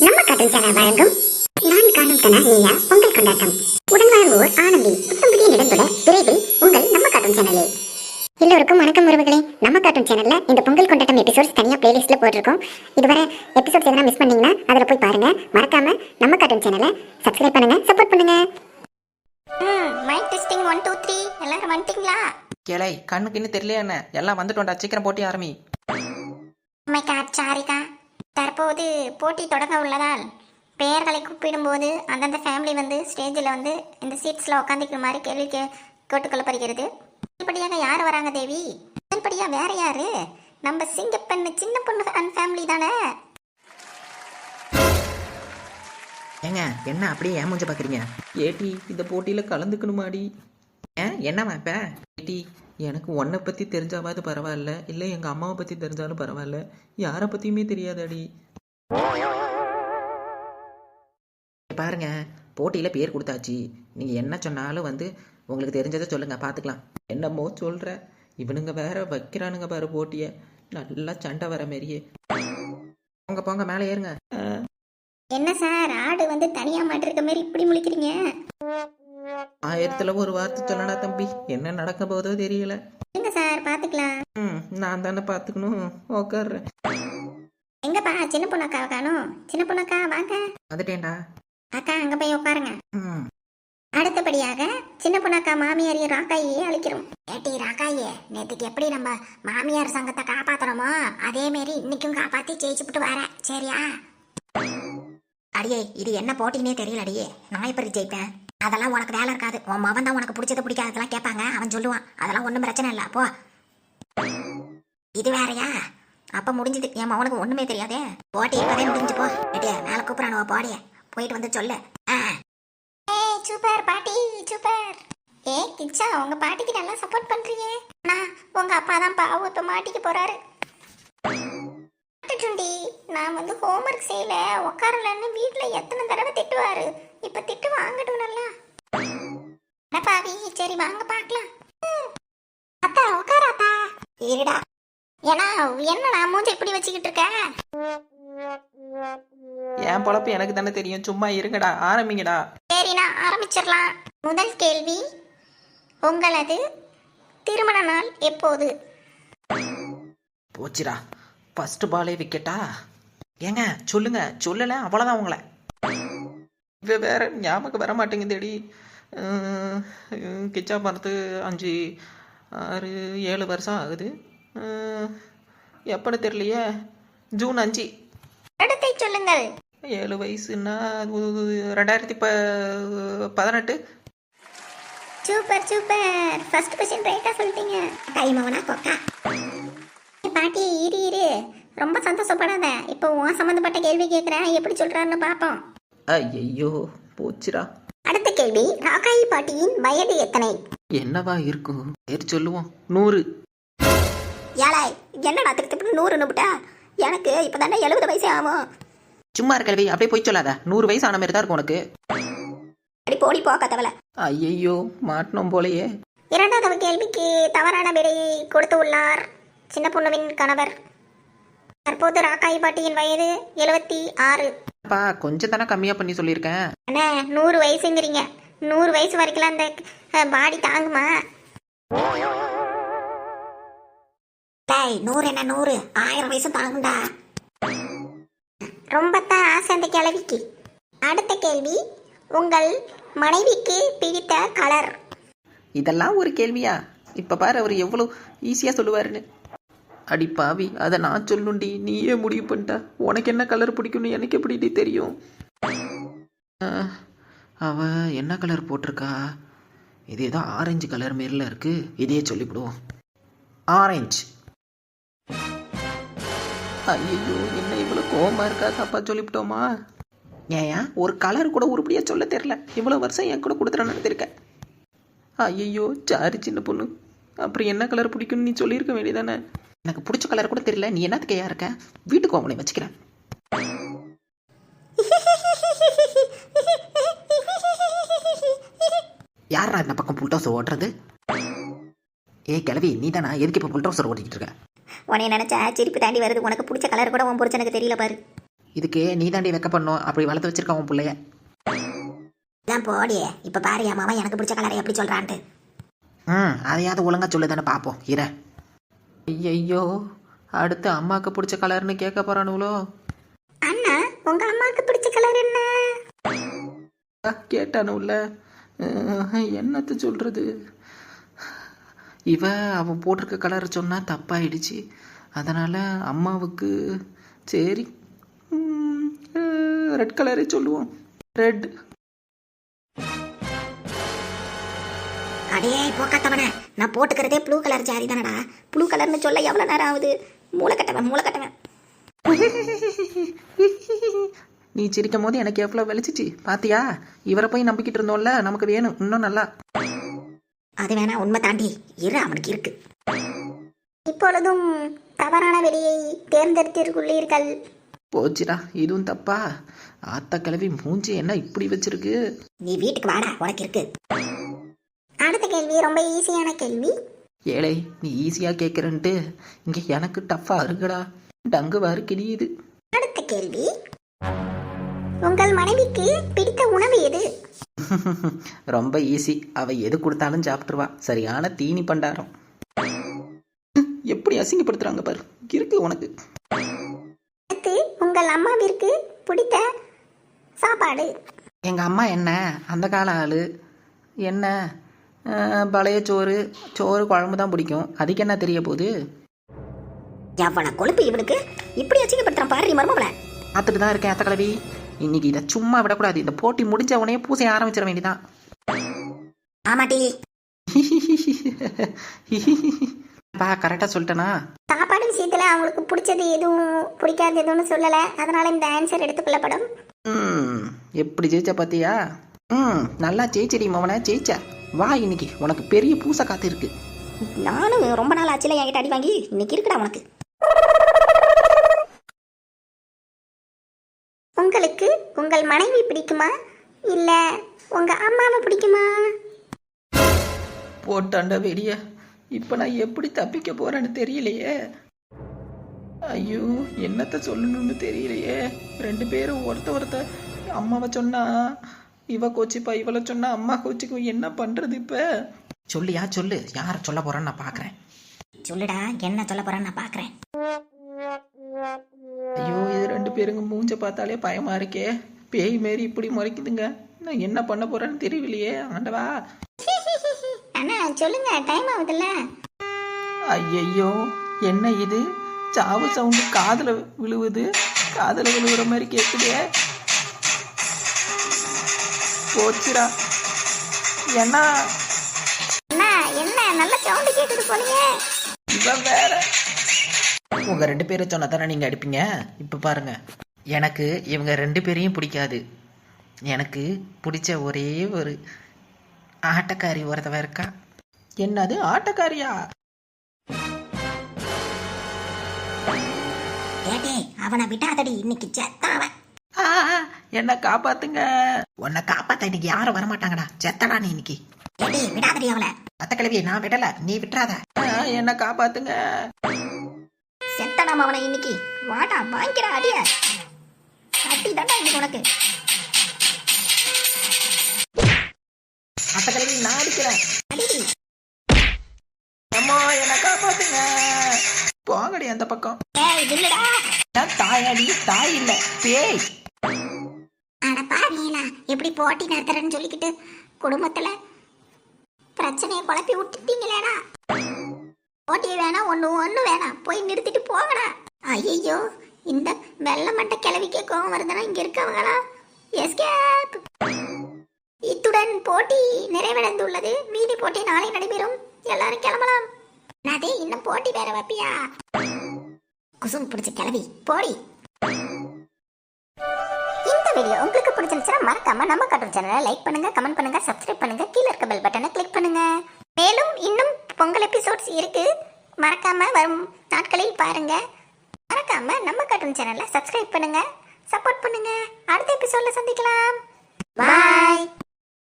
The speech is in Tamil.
நம்ம காட்டும் சேனல் வழங்கும் நான் காணும் கனா நீயா பொங்கல் கொண்டாட்டம். உடன் வழங்குவோர் ஆனந்தி. புத்தம் புதிய நிலத்துடன் விரைவில் உங்கள் நம்ம காட்டும் சேனலில். எல்லோருக்கும் வணக்கம் உறவுகளே. நம்ம காட்டும் சேனல்ல இந்த பொங்கல் கொண்டாட்டம் எபிசோட்ஸ் தனியா பிளேலிஸ்ட்ல போட்டிருக்கோம். இதுவரை எபிசோட்ஸ் எதனா மிஸ் பண்ணீங்கன்னா அதுல போய் பாருங்க. மறக்காம நம்ம காட்டும் சேனலை சப்ஸ்கிரைப் பண்ணுங்க, சப்போர்ட் பண்ணுங்க. மைக் டெஸ்டிங் 1 2 3 எல்லாரும் வந்துட்டீங்களா? கேளை கண்ணுக்கு இன்னும் தெரியலையா என்ன? எல்லாம் வந்துட்டோம்டா, சீக்கிரம் போட்டி ஆரம்பி. மை காட் சாரிகா, தற்போது போட்டி தொடங்க உள்ளதால் பெயர்களை கூப்பிடும்போது அந்தந்த ஃபேமிலி வந்து ஸ்டேஜில் வந்து இந்த சீட்ஸில் உட்காந்துக்கிற மாதிரி கேள்வி கேட்டுக்கொள்ளப்படுகிறது. முதல்படியாக யார் வராங்க தேவி? முதல்படியாக வேற யாரு? நம்ம சிங்கப்பெண்ணு சின்ன பொண்ணு அண்ட் ஃபேமிலி தானே? ஏங்க என்ன அப்படியே ஏன் மூஞ்ச பார்க்குறீங்க? ஏட்டி இந்த போட்டியில் கலந்துக்கணுமாடி? என்னவா இப்போ? ஏட்டி எனக்கு உன்னை பற்றி தெரிஞ்சாவது பரவாயில்ல, இல்லை எங்கள் அம்மாவை பற்றி தெரிஞ்சாலும் பரவாயில்ல, யாரை பற்றியுமே தெரியாதாடி. பாருங்க, போட்டியில் பேர் கொடுத்தாச்சு. நீங்கள் என்ன சொன்னாலும் வந்து உங்களுக்கு தெரிஞ்சதை சொல்லுங்கள், பார்த்துக்கலாம். என்னமோ சொல்கிற, இவனுங்க வேற வைக்கிறானுங்க பாரு போட்டியை, நல்லா சண்டை வர மாரியே. போங்க போங்க மேலே ஏறுங்க. என்ன சார், ஆடு வந்து தனியாக மாட்டிருக்க மாதிரி இப்படி முழிக்கிறீங்க? 1000ல் ஒரு வார்த்தை சொல்லடா தம்பி, என்ன நடக்க போதோ தெரியல. எங்க சார் பார்த்துக்கலாம். நான் தானே பார்த்துக்கணும், உட்காடுறேன். எங்கப்பா சின்ன பொண்ணக்கா காணும்? சின்ன பொண்ணக்கா வாங்க. வந்துட்டேன்டா. அக்கா அங்க போய் உட்காருங்க. அடுத்தபடியாக சின்ன பொண்ணக்கா மாமியார் ராக்காயே அழைக்கிறோம். ஏட்டி ராக்காயே, நேற்றுக்கு எப்படி நம்ம மாமியார் சங்கத்தை காப்பாத்துறோமோ அதே மாரி இன்னைக்கும் காப்பாத்தி ஜெயிச்சுட்டு வர, சரியா? அடியே இது என்ன போட்டினே தெரியல அடியே, நான் எப்படி ஜெயிப்பேன்? அதெல்லாம் உனக்கு வேலை இருக்காது. உன் மவன் தான் உனக்கு பிடிச்சது பிடிக்காததெல்லாம் கேட்பாங்க, அவன் சொல்லுவான். அதெல்லாம் ஒன்றும் பிரச்சனை இல்லை, போ. இது வேறையா? அப்ப முடிஞ்சது, என் மவனுக்கு ஒண்ணுமே தெரியாதே. போட்டி இப்பதே முடிஞ்சு, போ. ஏட்டியா மேல கூப்பிடானுவ, போடிய போயிட்டு வந்து சொல்லு. சூப்பர் பாட்டி சூப்பர். கிச்சா உங்க பாட்டிக்கு நல்லா சப்போர்ட் பண்றீங்க. உங்க அப்பா தான் பாவம் இப்ப மாட்டிக்க போறாரு. நான் வந்து ஹோம்ஒர்க் செய்யல உட்காரலன்னு வீட்டுல எத்தனை தடவை திட்டுவாரு. இப்ப திட்டு வாங்கட்டும் நல்லா. பாவி, சரி வாங்க பாக்கலாம். அத்தா உட்கார அத்தா. இருடா. ஏன்னா என்னடா மூஞ்ச இப்படி வச்சுக்கிட்டு இருக்க? என் பொழப்பு எனக்கு தானே தெரியும், சும்மா இருங்கடா, ஆரம்பிங்கடா. சரிண்ணா ஆரம்பிச்சிடலாம். முதல் கேள்வி, உங்களது திருமண நாள் எப்போது? போச்சுடா, ஃபர்ஸ்ட் பாலே விக்கெட்டா? ஏங்க சொல்லுங்க, சொல்லலை அவ்வளோதான் உங்களை. இது வேற ஞாபகம் வர மாட்டேங்குதுடி. கிச்சா பார்த்து 5 6 7 வருஷம் ஆகுது. எப்பன்னு தெரியலையே, ஜூன் 5. இடத்தை சொல்லுங்கள். 7 வயசுன்னா 2018. சூப்பர் சூப்பர், ஃபர்ஸ்ட் क्वेश्चन ரைட்டா சொல்லிட்டீங்க. டைமவனா கொக்கா. பாட்டி இரு ரொம்ப சந்தோஷப்படாத. இப்போ உன் சம்பந்தப்பட்ட கேள்வி கேட்குறேன், எப்படி சொல்றாருன்னு பார்ப்போம். ஐயோ போச்சுடா. அடுத்த கேள்வி, ராக்காயி பாட்டியின் வயது எத்தனை? என்னவா இருக்கும்? பேர் சொல்லுவோம், 100. ஏழை என்னடா திருப்பி 100 நுபிட்டா? எனக்கு இப்பதானே 70 வயசு ஆகும். சும்மா இருக்கல்வி, அப்படியே போய் சொல்லாத. 100 வயசு ஆன மாதிரி தான் இருக்கும் உனக்கு. அடி போடி போ கதவல. ஐயோ மாட்டணும் போலையே. இரண்டாவது கேள்விக்கு தவறான விடையை கொடுத்து உள்ளார் சின்ன பொண்ணுவின் கணவர். தற்போது ராக்காயி பாட்டியின் வயது 76. அப்பா கொஞ்சம் தானே கம்மியா பண்ணி சொல்லியிருக்கேன். அண்ணே 100 வயசுங்கிறீங்க. 100 வயசு வரைக்கும் அந்த பாடி தாங்குமா? 100 என்ன 100, 1000 வயசு தாங்குண்டா. ரொம்பத்தான் ஆசை அந்த கிழவிக்கு. அடுத்த கேள்வி, உங்கள் மனைவிக்கு பிடித்த கலர்? இதெல்லாம் ஒரு கேள்வியா? இப்ப பாரு அவர் எவ்வளவு ஈஸியா சொல்லுவாருன்னு. அடி பாவி, அதை நான் சொல்லுண்டி, நீயே முடிவு பண்ணிட்ட. உனக்கு என்ன கலர் பிடிக்கும்னு எனக்கு எப்படி தெரியும்? அவ என்ன கலர் போட்டிருக்கா? இது ஏதோ ஆரஞ்சு கலர் மாரில இருக்கு, இதையே சொல்லிவிடுவோம், ஆரஞ்சு. ஐயோ என்ன இவ்வளவு கோவமா இருக்கா? தப்பா சொல்லிவிட்டோமா? ஏன் ஒரு கலர் கூட உருப்படியா சொல்ல தெரியல. இவ்வளவு வருஷம் என் கூட கொடுத்துட நடத்திருக்க. ஐயோ சாரி சின்ன பொண்ணு, அப்புறம் என்ன கலர் பிடிக்கும்னு நீ சொல்லியிருக்க வேண்டியதானே. எனக்கு பிடிச்ச கலர் கூட தெரியல, நீ என்னத்துக்கு கையா இருக்க? வீட்டுக்கு அவனை வச்சுக்கிறேன். யாரா இந்த பக்கம் புல்டோசர் ஓட்டுறது? கிளவி நீ தானா? எதுக்கு இப்போ புல்டோசர் ஓட்டிக்கிட்டு இருக்க? உனைய நினைச்சா சிரிப்பு தாண்டி வருது. உனக்கு பிடிச்ச கலர் கூட உன் புருஷனுக்கு தெரியல பாரு. இதுக்கு நீ தாண்டி வைக்க பண்ணும் அப்படி வளர்த்து வச்சிருக்க உன் பிள்ளைய. தான் போடியே இப்போ பாரு என் மாமா எனக்கு பிடிச்ச கலரை எப்படி சொல்கிறான்ட்டு. அதையாவது ஒழுங்கா சொல்லுதானே பார்ப்போம் இர. ஐயோ அடுத்து அம்மாவுக்கு பிடிச்ச கலர்னு கேட்க போறானுங்களோ. அண்ணா உங்க அம்மாவுக்கு பிடிச்ச கலர் என்ன? கேட்டானுல்ல என்னத்த சொல்றது. அவன் போட்டிருக்க கலர் சொன்னா தப்பாயிடுச்சு. அதனால அம்மாவுக்கு சரி ரெட் கலரே சொல்லுவோம். ரெட். அடே போக்காத்தவனே, நான் போட்டுக்கிறதே ப்ளூ கலர் சாரி தானடா. ப்ளூ கலர்னு சொல்ல எவ்வளோ நேரம் ஆகுது? மூளைக்கட்டவன். நீ சிரிக்கும் போது எனக்கு எவ்வளோ வெளிச்சிச்சு பாத்தியா? இவரை போய் நம்பிக்கிட்டு இருந்தோம்ல, நமக்கு வேணும் இன்னும் நல்லா. அது வேணா உண்மை தாண்டி இரு, அவனுக்கு இருக்கு. இப்பொழுதும் தவறான வெளியை தேர்ந்தெடுத்திருக்குள்ளீர்கள். போச்சுடா இதுவும் தப்பா. ஆத்தா கிளவி மூஞ்சி என்ன இப்படி வச்சிருக்கு. நீ வீட்டுக்கு வாடா, உனக்கு இருக்கு. அடுத்த கேள்வி ரொம்ப ஈஸியான கேள்வி. ஏழை நீ ஈஸியா கேட்குறன்ட்டு இங்க எனக்கு டஃப்பா இருக்குடா. டங்குவாரு கிடியுது. அடுத்த கேள்வி, உங்கள் மனைவிக்கு பிடித்த உணவு எது? ரொம்ப ஈஸி. அவ எது கொடுத்தாலும் சாப்பிட்டுருவா. சரியான தீனி பண்டாரம். எப்படி அசிங்கப்படுத்துறாங்க பாரு. இருக்கு உனக்கு. அடுத்து, உங்கள் அம்மாவிற்கு பிடித்த சாப்பாடு? எங்க அம்மா என்ன அந்த கால ஆளு. என்ன பழைய சோறு குழம்பு தான் பிடிக்கும். அதுக்கு என்ன தெரிய போகுது? எவ்வளவு கொழுப்பு இவனுக்கு, இப்படி அசிங்கப்படுத்துறான் பாரு மருமவளை. பார்த்துட்டு தான் இருக்கேன் அத்த கிழவி. இன்னைக்கு இதை சும்மா விடக்கூடாது. இந்த போட்டி முடிஞ்ச உடனே பூசைய ஆரம்பிச்சிட வேண்டியதான். ஆமாட்டி. கரெக்டா சொல்லிட்டேனா? சாப்பாடு விஷயத்துல அவங்களுக்கு பிடிச்சது எதுவும் பிடிக்காது எதுவும் சொல்லல. அதனால இந்த ஆன்சர் எடுத்துக்கொள்ளப்படும். எப்படி ஜெயிச்ச பாத்தியா? நல்லா ஜெயிச்சடி மவன, ஜெயிச்ச. வா இன்னைக்கு உனக்கு பெரிய பூசை காத்து இருக்கு. நானும் ரொம்ப நாள் ஆச்சுல என்கிட்ட அடி வாங்கி. இன்னைக்கு இருக்குடா உனக்கு. உங்களுக்கு உங்கள் மனைவி பிடிக்குமா இல்ல உங்க அம்மாவை பிடிக்குமா? போட்டாண்ட வெடிய. இப்ப நான் எப்படி தப்பிக்க போறேன்னு தெரியலையே. ஐயோ என்னத்த சொல்லணும்னு தெரியலையே. ரெண்டு பேரும் ஒருத்த அம்மாவை சொன்னா இவ கோச்சிப்பா, இவளை சொன்னா அம்மா கோச்சிக்கும். என்ன பண்றது இப்ப? சொல்லியா சொல்லு. யார சொல்ல போறேன்னு நான் பாக்குறேன். சொல்லுடா, என்ன சொல்ல போறேன்னு நான் பாக்குறேன். ஐயோ இது ரெண்டு பேருங்க மூஞ்ச பார்த்தாலே பயமா இருக்கே. பேய் மாரி இப்படி முறைக்குதுங்க. நான் என்ன பண்ண போறேன்னு தெரியலையே. ஆண்டவா. அண்ணா சொல்லுங்க, டைம் ஆகுதுல்ல. ஐயோ என்ன இது? சாவு சவுண்டு காதுல விழுவுது. காதுல விழுவுற மாதிரி கேக்குதே. போச்சுடா. என்ன நல்ல சவுண்ட் கேக்குது போலயே. இவன் வேற. உங்க ரெண்டு பேரும் சொன்னா தானே நீங்க அடிப்பீங்க. இப்ப பாருங்க, எனக்கு இவங்க ரெண்டு பேரையும் பிடிக்காது. எனக்கு பிடிச்ச ஒரே ஒரு ஆட்டக்காரி ஒருத்தவ இருக்கா. என்னது ஆட்டக்காரியா? ஏடே அவனை விட்டாதடி, இன்னைக்கு செத்தான். என்ன காப்பாத்துங்க. உன்னை காப்பாத்த இன்னைக்கு யாரும் வரமாட்டாங்கடா. செத்தடா நீ இன்னைக்கு. ஏடே விடாதடி அவளை. அத்த கிழவி நான் விடல, நீ விட்டுறாத. என்ன காப்பாத்துங்க. செத்தடாம அவனை இன்னைக்கு. வாடா வாங்கிடா அடிய. அடி தாண்டா இன்னைக்கு உனக்கு. அத்த கிழவி நான் அடிக்கிறேன். அடிடி. அம்மா என்ன காப்பாத்துங்க. போங்கடி அந்த பக்கம். ஏய் இல்லடா. தாயடி, தாய் இல்ல பேய். அட பாவிங்களா, எப்படி போட்டி நடத்துறேன்னு சொல்லிக்கிட்டு குடும்பத்துல பிரச்சனையை குழப்பி விட்டுட்டீங்களேடா. போட்டி வேணாம், ஒண்ணு வேணாம். போய் நிறுத்திட்டு போங்கடா. ஐயோ இந்த வெள்ள மட்டை கிளவிக்கே கோவம் வருதுன்னா இங்க இருக்கவங்களா எஸ்கேப். இத்துடன் போட்டி நிறைவடைந்துள்ளது. மீதி போட்டி நாளை நடைபெறும். எல்லாரும் கிளம்பலாம். அதே இன்னும் போட்டி வேற வைப்பியா? குசும் பிடிச்ச கிளவி போடி. இந்த வீடியோ உங்களுக்கு பிடிச்சிருந்துச்சுன்னா மறக்காம நம்ம கார்ட்டூன் சேனலை லைக் பண்ணுங்க, கமெண்ட் பண்ணுங்க, சப்ஸ்கிரைப் பண்ணுங்க, கீழே இருக்க பெல் பட்டனை கிளிக் பண்ணுங்க. மேலும் இன்னும் பொங்கல் எபிசோட்ஸ் இருக்கு. மறக்காம வரும் நாட்களில் பாருங்க. மறக்காம நம்ம கார்ட்டூன் சேனலை சப்ஸ்கிரைப் பண்ணுங்க, சப்போர்ட் பண்ணுங்க. அடுத்த எபிசோட்ல சந்திக்கலாம். பாய்.